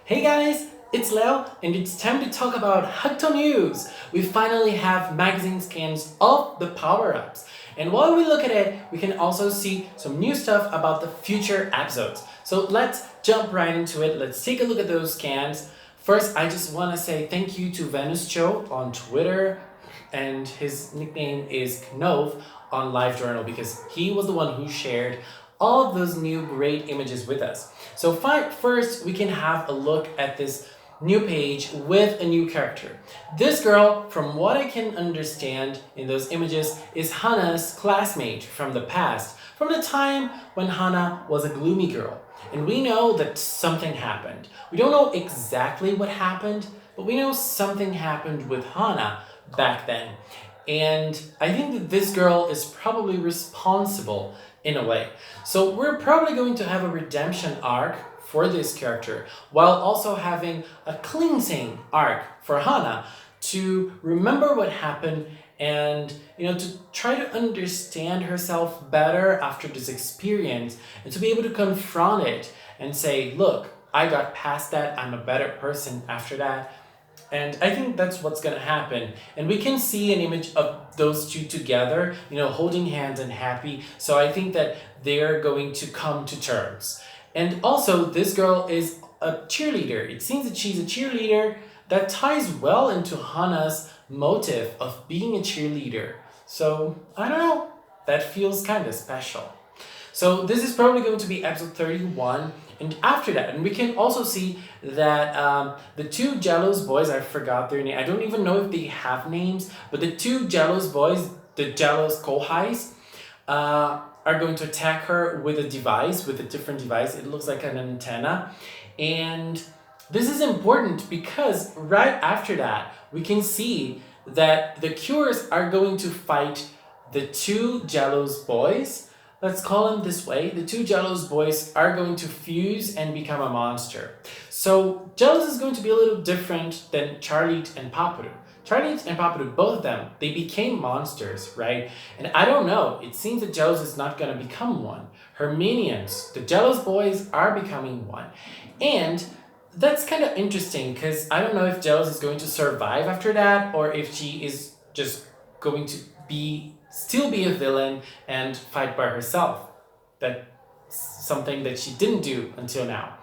Hey guys, it's Leo and it's time to talk about HUGTTO News. We finally have magazine scans of the power-ups. And while we look at it, we can also see some new stuff about the future episodes. So let's jump right into it. Let's take a look at those scans. First, I just want to say thank you to Venus Cho on Twitter, and his nickname is Knove on LiveJournal because he was the one who shared all of those new great images with us. So first we can have a look at this new page with a new character. This girl, from what I can understand in those images, is Hana's classmate from the past, from the time when Hana was a gloomy girl. And we know that something happened. We don't know exactly what happened, but we know something happened with Hana back then. And I think that this girl is probably responsible in a way. So we're probably going to have a redemption arc for this character, while also having a cleansing arc for Hana to remember what happened and to try to understand herself better after this experience and to be able to confront it and say, look, I got past that, I'm a better person after that. And I think that's what's gonna happen. And we can see an image of those two together, holding hands and happy. So I think that they're going to come to terms. And also, this girl is a cheerleader. It seems that she's a cheerleader that ties well into Hana's motive of being a cheerleader. So, I don't know, that feels kind of special. So this is probably going to be episode 31, and after that, and we can also see that the two Jellos boys, I forgot their name, I don't even know if they have names, but the two Jellos boys, the Jellos Kohais, are going to attack her with a different device. It looks like an antenna, and this is important because right after that, we can see that the Cures are going to fight the two Jellos boys. Let's call them this way. The two Jellos boys are going to fuse and become a monster. So Jellos is going to be a little different than Charlie and Paparu. Charlie and Paparu, both of them, they became monsters, right? And I don't know, it seems that Jellos is not going to become one. Her minions, the Jellos boys, are becoming one. And that's kind of interesting because I don't know if Jellos is going to survive after that or if she is just going to still be a villain and fight by herself. That's something that she didn't do until now.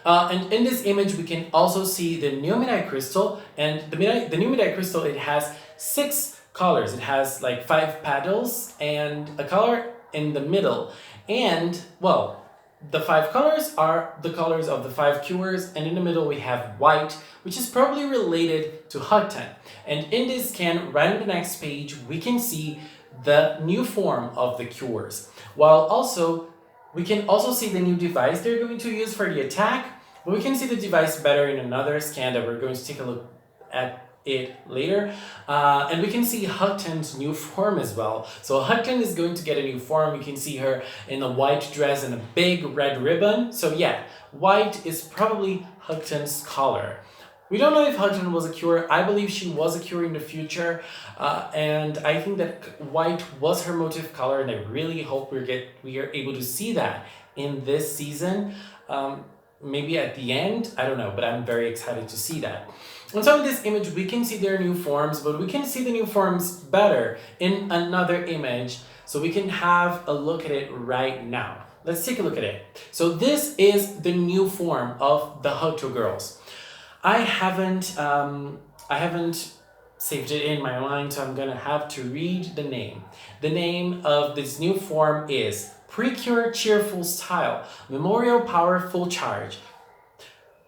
And in this image, we can also see the new Midnight Crystal. And the new Midnight Crystal, it has 6 colors. It has like 5 petals and a color in the middle. And, well, the 5 colors are the colors of the 5 cures, and in the middle we have white, which is probably related to HUGTTO. And in this scan, right on the next page, we can see the new form of the cures. While also, we can also see the new device they're going to use for the attack, but we can see the device better in another scan that we're going to take a look at it later, and we can see HUGTTO's new form as well. So HUGTTO is going to get a new form. You can see her in a white dress and a big red ribbon. So yeah, white is probably HUGTTO's color. We don't know if HUGTTO was a cure. I believe she was a cure in the future, and I think that white was her motive color, and I really hope we are able to see that in this season. Maybe at the end, I don't know, but I'm very excited to see that. And so in this image, we can see their new forms, but we can see the new forms better in another image, so we can have a look at it right now. Let's take a look at it. So this is the new form of the HUGTTO girls. I haven't saved it in my mind, so I'm gonna have to read the name. The name of this new form is PRECURE Cheerful Style, Memorial Power Full Charge.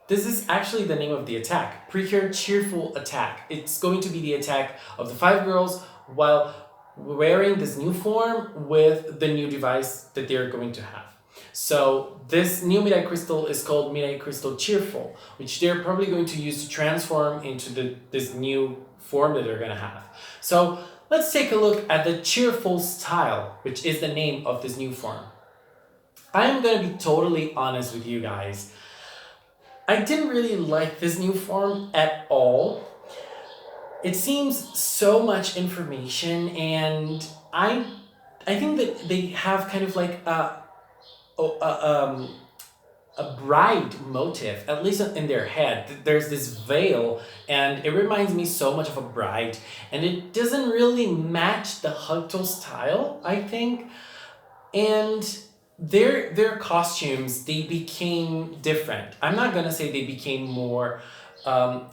This is actually the name of the attack, PRECURE Cheerful Attack. It's going to be the attack of the 5 girls while wearing this new form with the new device that they're going to have. So this new Midnight Crystal is called Midnight Crystal Cheerful, which they're probably going to use to transform into this new form that they're going to have. So let's take a look at the Cheerful Style, which is the name of this new form. I'm going to be totally honest with you guys. I didn't really like this new form at all. It seems so much information, and I think that they have kind of like a a bright motif, at least in their head. There's this veil, and it reminds me so much of a bride, and it doesn't really match the HUGTTO style, I think. And their costumes, they became different. I'm not gonna say they became more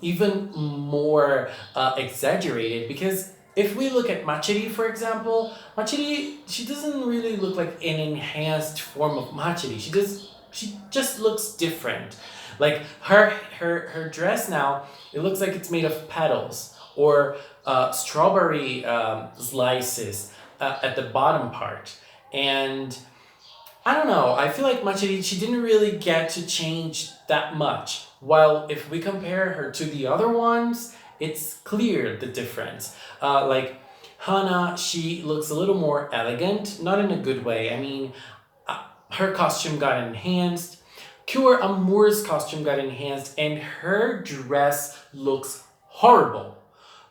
even more exaggerated, because if we look at Machiri, for example, Machiri, she doesn't really look like an enhanced form of Machiri. She just looks different. Like her dress now, it looks like it's made of petals or strawberry slices at the bottom part. And I don't know, I feel like Machiri, she didn't really get to change that much. While if we compare her to the other ones, it's clear the difference. Like Hana, she looks a little more elegant, not in a good way. I mean, her costume got enhanced. Cure Amour's costume got enhanced, and her dress looks horrible.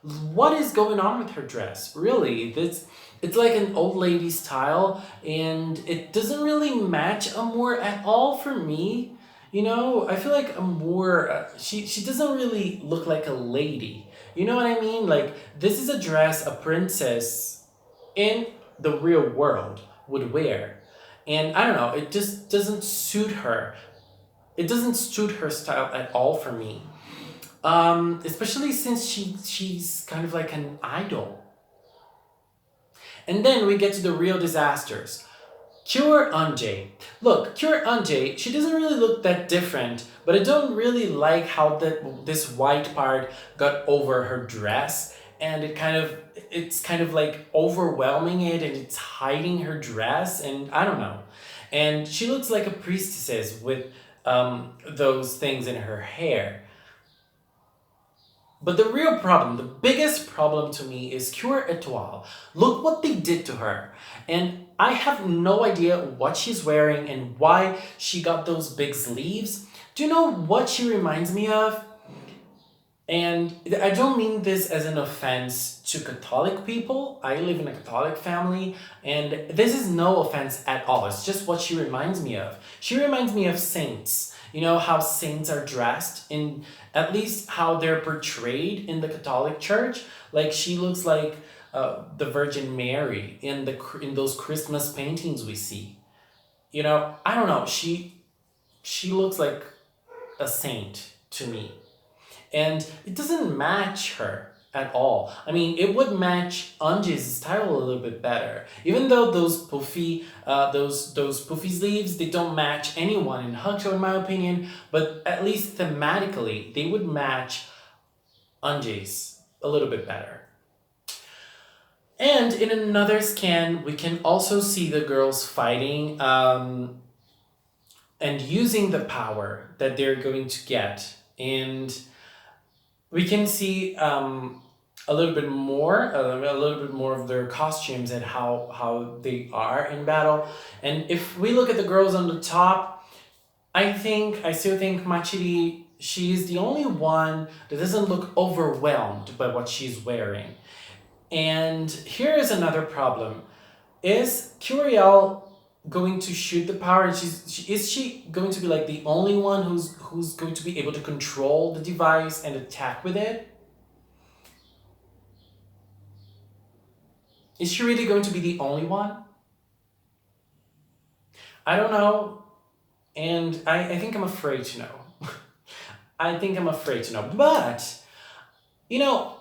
What is going on with her dress? Really, it's like an old lady style, and it doesn't really match Amour at all for me. You know, I feel like Amour, she doesn't really look like a lady. You know what I mean? Like, this is a dress a princess in the real world would wear. And I don't know, it just doesn't suit her. It doesn't suit her style at all for me. Especially since she's kind of like an idol. And then we get to the real disasters. Cure Anje. Look, Cure Anje, she doesn't really look that different, but I don't really like how this white part got over her dress, and it's kind of like overwhelming it, and it's hiding her dress, and I don't know. And she looks like a priestess with those things in her hair. But the real problem, the biggest problem to me, is Cure Etoile. Look what they did to her. And I have no idea what she's wearing and why she got those big sleeves. Do you know what she reminds me of? And I don't mean this as an offense to Catholic people. I live in a Catholic family, and this is no offense at all. It's just what she reminds me of. She reminds me of saints. You know how saints are dressed, in at least how they're portrayed in the Catholic Church. Like, she looks like the Virgin Mary in those Christmas paintings we see. You know, I don't know. She looks like a saint to me. And it doesn't match her at all. I mean, it would match Anji's style a little bit better. Even though those poofy sleeves, they don't match anyone in HUGTTO in my opinion, but at least thematically, they would match Anji's a little bit better. And in another scan, we can also see the girls fighting and using the power that they're going to get. And we can see a little bit more of their costumes and how they are in battle. And if we look at the girls on the top, I still think Machiri, she is the only one that doesn't look overwhelmed by what she's wearing. And here is another problem. Is Curiel going to shoot the power? Is she going to be like the only one who's going to be able to control the device and attack with it? Is she really going to be the only one? I don't know, and I think I'm afraid to know. I think I'm afraid to know. But, you know,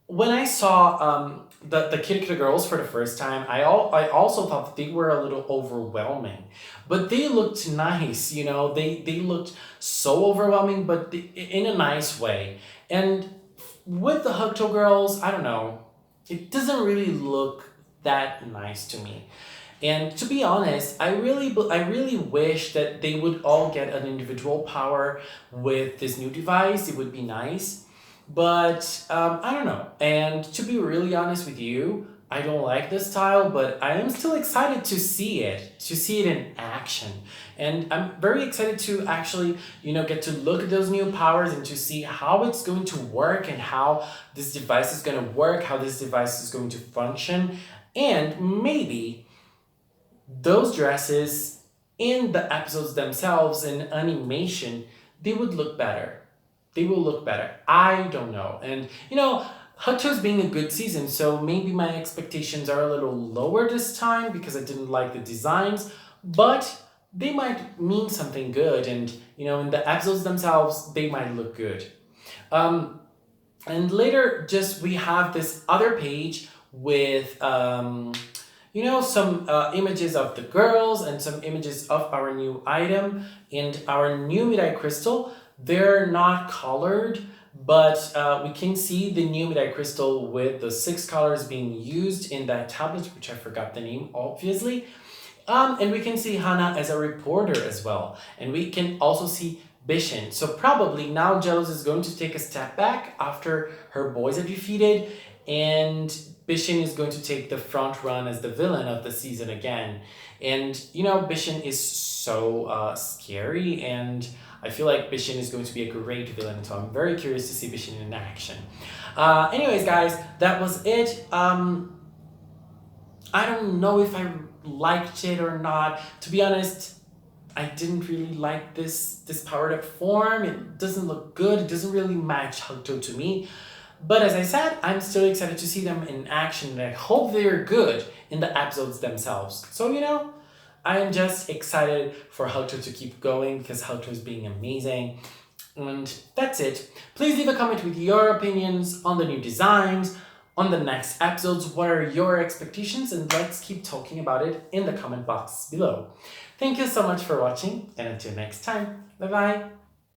when I saw the Kid Girls for the first time, I also thought that they were a little overwhelming. But they looked nice, you know, they looked so overwhelming, but in a nice way. And with the HUGTTO girls, I don't know, it doesn't really look that nice to me. And to be honest, I really wish that they would all get an individual power with this new device. It would be nice. But I don't know. And to be really honest with you, I don't like this style, but I am still excited to see it in action. And I'm very excited to actually, you know, get to look at those new powers and to see how it's going to work and how this device is going to work, how this device is going to function. And maybe those dresses in the episodes themselves in animation, they would look better. They will look better. I don't know. And HUGTO's being a good season, so maybe my expectations are a little lower this time because I didn't like the designs, but they might mean something good, and in the episodes themselves, they might look good. And later, just we have this other page with some images of the girls and some images of our new item and our new Midai crystal. They're not colored, but we can see the new Midai crystal with the 6 colors being used in that tablet, which I forgot the name, obviously. And we can see Hana as a reporter as well. And we can also see Bishin. So probably now Jealous is going to take a step back after her boys are defeated, and Bishin is going to take the front run as the villain of the season again. And Bishin is so scary, and I feel like Bishin is going to be a great villain, so I'm very curious to see Bishin in action. Anyways, guys, that was it. I don't know if I liked it or not. To be honest, I didn't really like this powered up form. It doesn't look good. It doesn't really match HUGTO to me. But as I said, I'm still excited to see them in action, and I hope they're good in the episodes themselves. So, I am just excited for HUGTO to keep going because HUGTO is being amazing. And that's it. Please leave a comment with your opinions on the new designs, on the next episodes. What are your expectations? And let's keep talking about it in the comment box below. Thank you so much for watching, and until next time, bye bye.